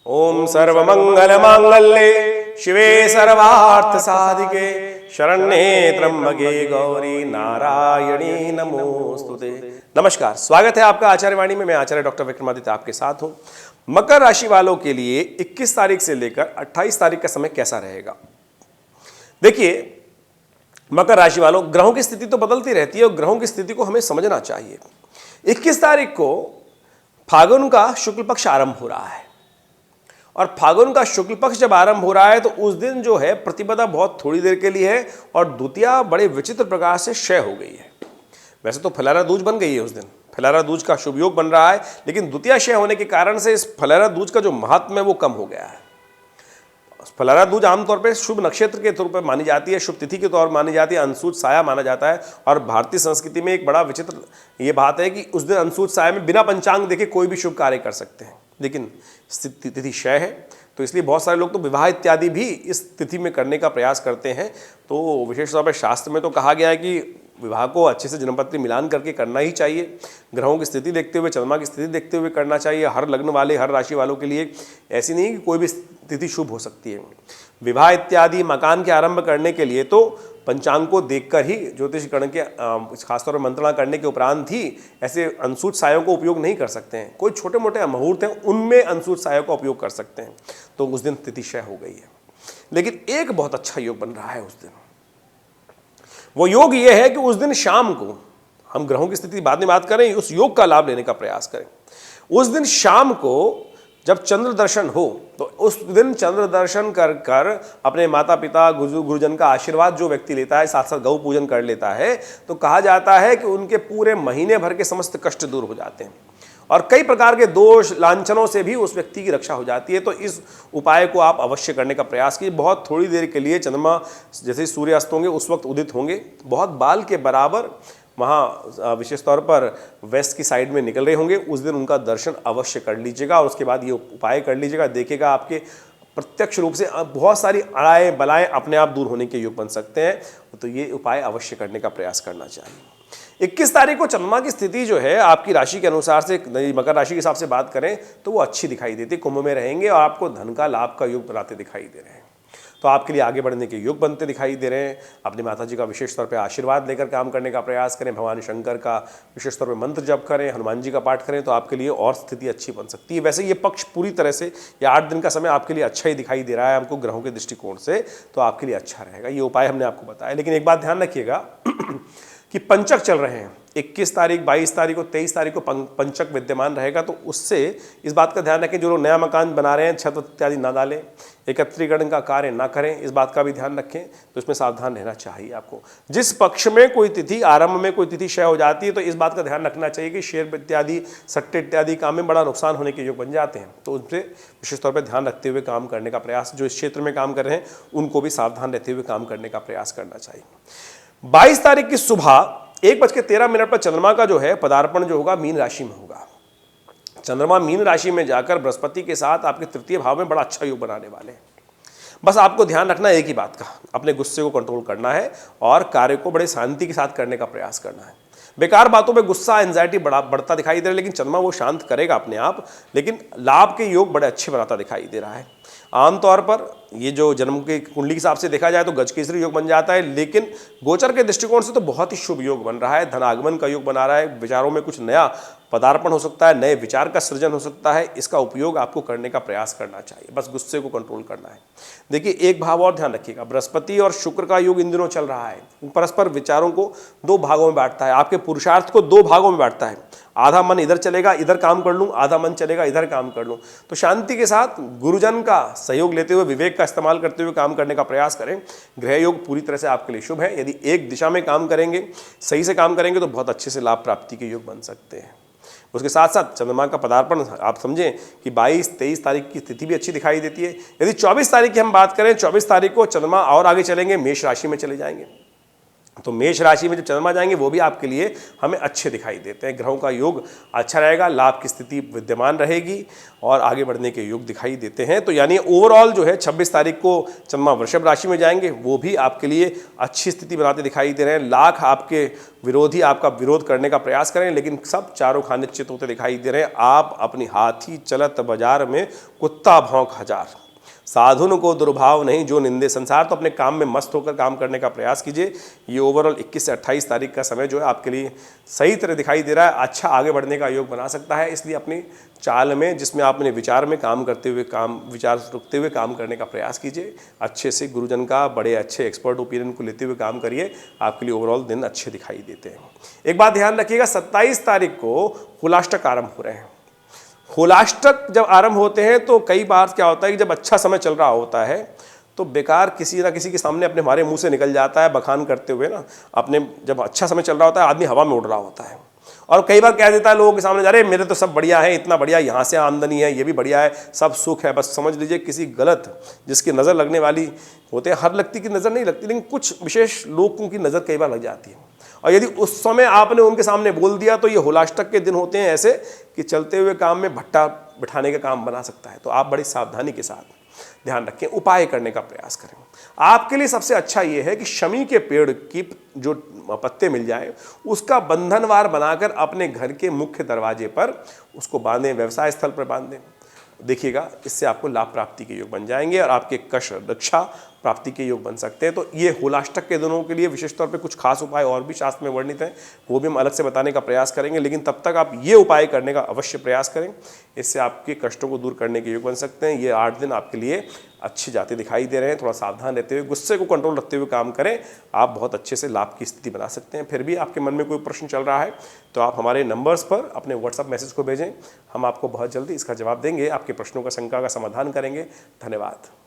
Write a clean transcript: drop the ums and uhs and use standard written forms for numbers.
ओम सर्वमंगल मांगल्ये शिवे सर्वार्थ साधिके शरण्ये त्र्यंबके गौरी नारायणी नमोस्तुते। नमस्कार, स्वागत है आपका आचार्यवाणी में। मैं आचार्य डॉक्टर विक्रमादित्य आपके साथ हूं। मकर राशि वालों के लिए 21 तारीख से लेकर 28 तारीख का समय कैसा रहेगा? देखिए, मकर राशि वालों, ग्रहों की स्थिति तो बदलती रहती है और ग्रहों की स्थिति को हमें समझना चाहिए। 21 तारीख को फागुन का शुक्ल पक्ष आरंभ हो रहा है और फागुन का शुक्ल पक्ष जब आरंभ हो रहा है तो उस दिन जो है प्रतिपदा बहुत थोड़ी देर के लिए है और द्वितीया बड़े विचित्र प्रकार से क्षय हो गई है। वैसे तो फलारा दूज बन गई है उस दिन, फलारा दूज का शुभ योग बन रहा है, लेकिन द्वितीया क्षय होने के कारण से इस फलारा दूज का जो महत्व है वो कम हो गया है। फलारा दूज आमतौर पर शुभ नक्षत्र के तौर पर मानी जाती है, शुभ तिथि के तौर पर मानी जाती है, अंशुत साया माना जाता है। और भारतीय संस्कृति में एक बड़ा विचित्र ये बात है कि उस दिन अंशुत साया में बिना पंचांग देखे कोई भी शुभ कार्य कर सकते हैं, लेकिन तिथि क्षय है तो इसलिए बहुत सारे लोग तो विवाह इत्यादि भी इस तिथि में करने का प्रयास करते हैं। तो विशेष तौर पर शास्त्र में तो कहा गया है कि विवाह को अच्छे से जन्मपत्री मिलान करके करना ही चाहिए। ग्रहों की स्थिति देखते हुए, चंद्रमा की स्थिति देखते हुए करना चाहिए। हर लग्न वाले, हर राशि वालों के लिए ऐसी नहीं कि कोई भी तिथि शुभ हो सकती है। विवाह इत्यादि मकान के आरंभ करने के लिए तो पंचांग को देखकर ही, ज्योतिष गण के खासतौर पर मंत्रणा करने के उपरांत ही ऐसे अंशुत सायों को उपयोग नहीं कर सकते हैं। कोई छोटे मोटे मुहूर्त हैं उनमें अंशुत सायों का उपयोग कर सकते हैं। तो उस दिन तिथि क्षय हो गई है, लेकिन एक बहुत अच्छा योग बन रहा है उस दिन। वो योग ये है कि उस दिन शाम को, हम ग्रहों की स्थिति बाद में बात करें, उस योग का लाभ लेने का प्रयास करें। उस दिन शाम को जब चंद्र दर्शन हो तो उस दिन चंद्र दर्शन कर कर अपने माता पिता गुरुजन का आशीर्वाद जो व्यक्ति लेता है, साथ साथ गौ पूजन कर लेता है, तो कहा जाता है कि उनके पूरे महीने भर के समस्त कष्ट दूर हो जाते हैं और कई प्रकार के दोष लांछनों से भी उस व्यक्ति की रक्षा हो जाती है। तो इस उपाय को आप अवश्य करने का प्रयास कीजिए। बहुत थोड़ी देर के लिए चंद्रमा जैसे सूर्य अस्त होंगे उस वक्त उदित होंगे, बहुत बाल के बराबर वहाँ विशेष तौर पर वेस्ट की साइड में निकल रहे होंगे। उस दिन उनका दर्शन अवश्य कर लीजिएगा और उसके बाद ये उपाय कर लीजिएगा। देखिएगा आपके प्रत्यक्ष रूप से बहुत सारी अड़ाएँ बलाएँ अपने आप दूर होने के योग बन सकते हैं। तो ये उपाय अवश्य करने का प्रयास करना चाहिए। 21 तारीख को चंद्रमा की स्थिति जो है आपकी राशि के अनुसार से, मकर राशि के हिसाब से बात करें तो वो अच्छी दिखाई देती है। कुंभ में रहेंगे और आपको धन का लाभ का योग बनाते दिखाई दे रहे हैं, तो आपके लिए आगे बढ़ने के योग बनते दिखाई दे रहे हैं। अपनी माता जी का विशेष तौर पे आशीर्वाद लेकर काम करने का प्रयास करें। भगवान शंकर का विशेष तौर पे मंत्र जप करें, हनुमान जी का पाठ करें, तो आपके लिए और स्थिति अच्छी बन सकती है। वैसे ये पक्ष पूरी तरह से, ये 8 दिन का समय आपके लिए अच्छा ही दिखाई दे रहा है हमको ग्रहों के दृष्टिकोण से, तो आपके लिए अच्छा रहेगा। ये उपाय हमने आपको बताया, लेकिन एक बात ध्यान रखिएगा कि पंचक चल रहे हैं। 21 तारीख, 22 तारीख को, 23 तारीख को पंचक विद्यमान रहेगा, तो उससे इस बात का ध्यान रखें जो लोग नया मकान बना रहे हैं छत इत्यादि ना डालें, एकत्रीकरण का कार्य ना करें, इस बात का भी ध्यान रखें। तो इसमें सावधान रहना चाहिए आपको। जिस पक्ष में कोई तिथि आरंभ में कोई तिथि क्षय हो जाती है तो इस बात का ध्यान रखना चाहिए कि शेयर इत्यादि, सट्टे इत्यादि काम में बड़ा नुकसान होने के योग बन जाते हैं। तो उनसे विशेष तौर पर ध्यान रखते हुए काम करने का प्रयास, जो इस क्षेत्र में काम कर रहे हैं उनको भी सावधान रहते हुए काम करने का प्रयास करना चाहिए। 22 तारीख की सुबह 1:13 पर चंद्रमा का जो है पदार्पण जो होगा मीन राशि में होगा। चंद्रमा मीन राशि में जाकर बृहस्पति के साथ आपके तृतीय भाव में बड़ा अच्छा योग बनाने वाले हैं। बस आपको ध्यान रखना है एक ही बात का, अपने गुस्से को कंट्रोल करना है और कार्य को बड़े शांति के साथ करने का प्रयास करना है। बेकार बातों पे गुस्सा, एंजाइटी बढ़ता दिखाई दे रहा है, लेकिन चंद्रमा वो शांत करेगा अपने आप, लेकिन लाभ के योग बड़े अच्छे बनाता दिखाई दे रहा है। आमतौर पर ये जो जन्म की कुंडली के हिसाब से देखा जाए तो गजकेसरी योग बन जाता है, लेकिन गोचर के दृष्टिकोण से तो बहुत ही शुभ योग बन रहा है। धन आगमन का योग बना रहा है, विचारों में कुछ नया पदार्पण हो सकता है, नए विचार का सृजन हो सकता है। इसका उपयोग आपको करने का प्रयास करना चाहिए, बस गुस्से को कंट्रोल करना है। देखिए, एक भाव और ध्यान रखिएगा, बृहस्पति और शुक्र का योग इन दिनों चल रहा है। परस्पर विचारों को 2 भागों में बांटता है, आपके पुरुषार्थ को 2 भागों में बांटता है। आधा मन इधर चलेगा, इधर काम कर लूँ, आधा मन चलेगा, इधर काम कर लूँ। तो शांति के साथ गुरुजन का सहयोग लेते हुए, विवेक का इस्तेमाल करते हुए काम करने का प्रयास करें। ग्रह योग पूरी तरह से आपके लिए शुभ है। यदि एक दिशा में काम करेंगे, सही से काम करेंगे, तो बहुत अच्छे से लाभ प्राप्ति के योग बन सकते हैं। उसके साथ साथ चंद्रमा का पदार्पण आप समझें कि 22-23 तारीख की स्थिति भी अच्छी दिखाई देती है। यदि 24 तारीख की हम बात करें, 24 तारीख को चंद्रमा और आगे चलेंगे, मेष राशि में चले जाएंगे। तो मेष राशि में जो चंद्रमा जाएंगे वो भी आपके लिए हमें अच्छे दिखाई देते हैं। ग्रहों का योग अच्छा रहेगा, लाभ की स्थिति विद्यमान रहेगी और आगे बढ़ने के योग दिखाई देते हैं। तो यानी ओवरऑल जो है 26 तारीख को चंद्रमा वृषभ राशि में जाएंगे, वो भी आपके लिए अच्छी स्थिति बनाते दिखाई दे रहे हैं। लाख आपके विरोधी आपका विरोध करने का प्रयास करें, लेकिन सब चारों खाने चित होते दिखाई दे रहे हैं। आप अपनी हाथी चलत बाजार में कुत्ता भौंक हजार, साधुन को दुर्भाव नहीं जो निंदे संसार। तो अपने काम में मस्त होकर काम करने का प्रयास कीजिए। ये ओवरऑल 21 से 28 तारीख का समय जो है आपके लिए सही तरह दिखाई दे रहा है, अच्छा आगे बढ़ने का योग बना सकता है। इसलिए अपनी चाल में, जिसमें आप अपने विचार में काम करते हुए विचार रखते हुए काम करने का प्रयास कीजिए। अच्छे से गुरुजन का, बड़े अच्छे एक्सपर्ट ओपिनियन को लेते हुए काम करिए, आपके लिए ओवरऑल दिन अच्छे दिखाई देते हैं। एक बात ध्यान रखिएगा, 27 तारीख को हुलाष्टक आरंभ हो रहे हैं। होलाष्टक जब आरंभ होते हैं तो कई बार क्या होता है कि जब अच्छा समय चल रहा होता है तो बेकार किसी ना किसी के सामने अपने हमारे मुंह से निकल जाता है बखान करते हुए ना, अपने जब अच्छा समय चल रहा होता है आदमी हवा में उड़ रहा होता है और कई बार कह देता है लोगों के सामने, अरे मेरे तो सब बढ़िया है, इतना बढ़िया यहाँ से आमदनी है, ये भी बढ़िया है, सब सुख है। बस समझ लीजिए किसी गलत जिसकी नज़र लगने वाली होते हैं, हर व्यक्ति की नज़र नहीं लगती, लेकिन कुछ विशेष लोगों की नज़र कई बार लग जाती है। और यदि उस समय आपने उनके सामने बोल दिया तो ये होलाष्टक के दिन होते हैं ऐसे कि चलते हुए काम में भट्टा बिठाने का काम बना सकता है। तो आप बड़ी सावधानी के साथ ध्यान रखें, उपाय करने का प्रयास करें। आपके लिए सबसे अच्छा ये है कि शमी के पेड़ की जो पत्ते मिल जाए उसका बंधनवार बनाकर अपने घर के मुख्य दरवाजे पर उसको बांधें, व्यवसाय स्थल पर बांधें। देखिएगा इससे आपको लाभ प्राप्ति के योग बन जाएंगे और आपके कष्ट रक्षा प्राप्ति के योग बन सकते हैं। तो ये होलाष्टक के दिनों के लिए विशेष तौर पे कुछ खास उपाय और भी शास्त्र में वर्णित हैं, वो भी हम अलग से बताने का प्रयास करेंगे, लेकिन तब तक आप ये उपाय करने का अवश्य प्रयास करें। इससे आपके कष्टों को दूर करने के योग बन सकते हैं। ये 8 दिन आपके लिए अच्छे जाते दिखाई दे रहे हैं। थोड़ा सावधान रहते हुए, गुस्से को कंट्रोल रखते हुए काम करें, आप बहुत अच्छे से लाभ की स्थिति बना सकते हैं। फिर भी आपके मन में कोई प्रश्न चल रहा है तो आप हमारे नंबर्स पर अपने व्हाट्सएप मैसेज को भेजें, हम आपको बहुत जल्दी इसका जवाब देंगे, आपके प्रश्नों का शंका का समाधान करेंगे। धन्यवाद।